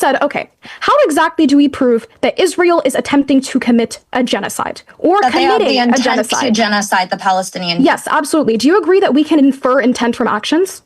said, okay, how exactly do we prove that Israel is attempting to commit a genocide or that committing they have the a intent genocide? to genocide the Palestinian. Yes, absolutely. Do you agree that we can infer intent from actions?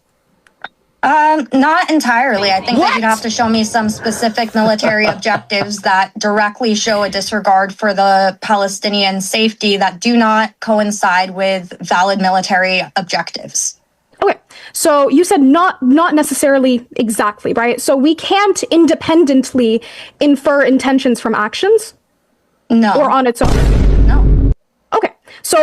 Not entirely. I think that you'd have to show me some specific military objectives that directly show a disregard for the Palestinian safety that do not coincide with valid military objectives. Okay, so you said not necessarily exactly, right? So we can't independently infer intentions from actions? No. Or on its own? No. Okay, so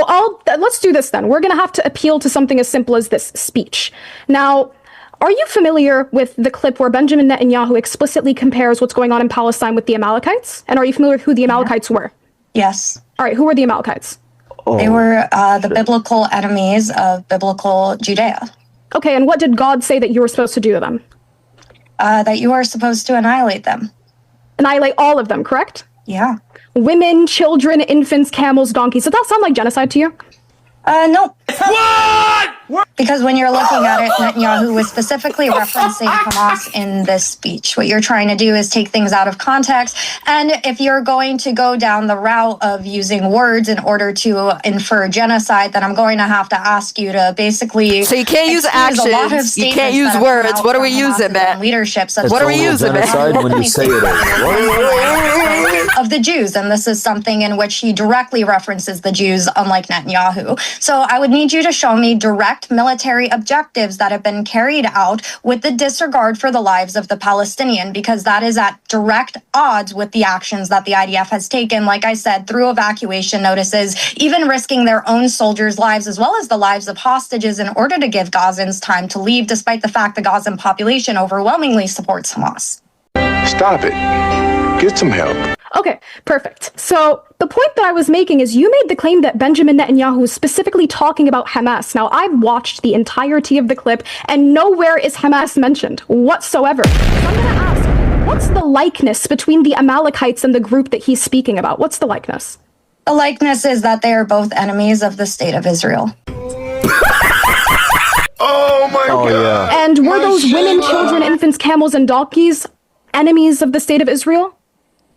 let's do this then. We're going to have to appeal to something as simple as this speech. Now, are you familiar with the clip where Benjamin Netanyahu explicitly compares what's going on in Palestine with the Amalekites? And are you familiar with who the Amalekites were? Yes. All right, who were the Amalekites? They were the biblical enemies of biblical Judea. Okay, and what did God say that you were supposed to do to them? That you are supposed to annihilate them. Annihilate all of them, correct? Yeah. Women, children, infants, camels, donkeys. Does that sound like genocide to you? No. What? Because when you're looking at it, Netanyahu was specifically referencing Hamas in this speech. What you're trying to do is take things out of context. And if you're going to go down the route of using words in order to infer genocide, then I'm going to have to ask you to basically... So you can't use actions. You can't use words. What are we using, man? Leadership. What are we using, man? Genocide when you say it. Of the Jews, and this is something in which he directly references the Jews, unlike Netanyahu. So I would need you to show me direct military objectives that have been carried out with the disregard for the lives of the Palestinian, because that is at direct odds with the actions that the IDF has taken, like I said, through evacuation notices, even risking their own soldiers' lives as well as the lives of hostages in order to give Gazans time to leave, despite the fact the Gazan population overwhelmingly supports Hamas. Stop it. Get some help. Okay, perfect. So the point that I was making is you made the claim that Benjamin Netanyahu was specifically talking about Hamas. Now, I've watched the entirety of the clip, and nowhere is Hamas mentioned whatsoever. So I'm going to ask, what's the likeness between the Amalekites and the group that he's speaking about? What's the likeness? The likeness is that they are both enemies of the state of Israel. Oh my God. Yeah. And were those women, children, infants, camels, and donkeys enemies of the state of Israel?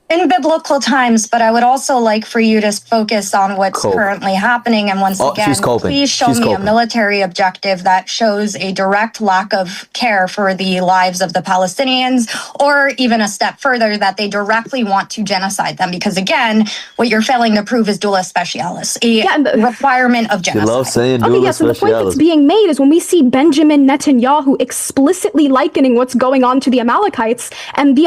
In biblical times, but I would also like for you to focus on what's currently happening. And once again, please show me a military objective that shows a direct lack of care for the lives of the Palestinians, or even a step further, that they directly want to genocide them. Because again, what you're failing to prove is dula specialis, a requirement of genocide. You love saying okay, yes, and the point that's being made is when we see Benjamin Netanyahu explicitly likening what's going on to the Amalekites, and the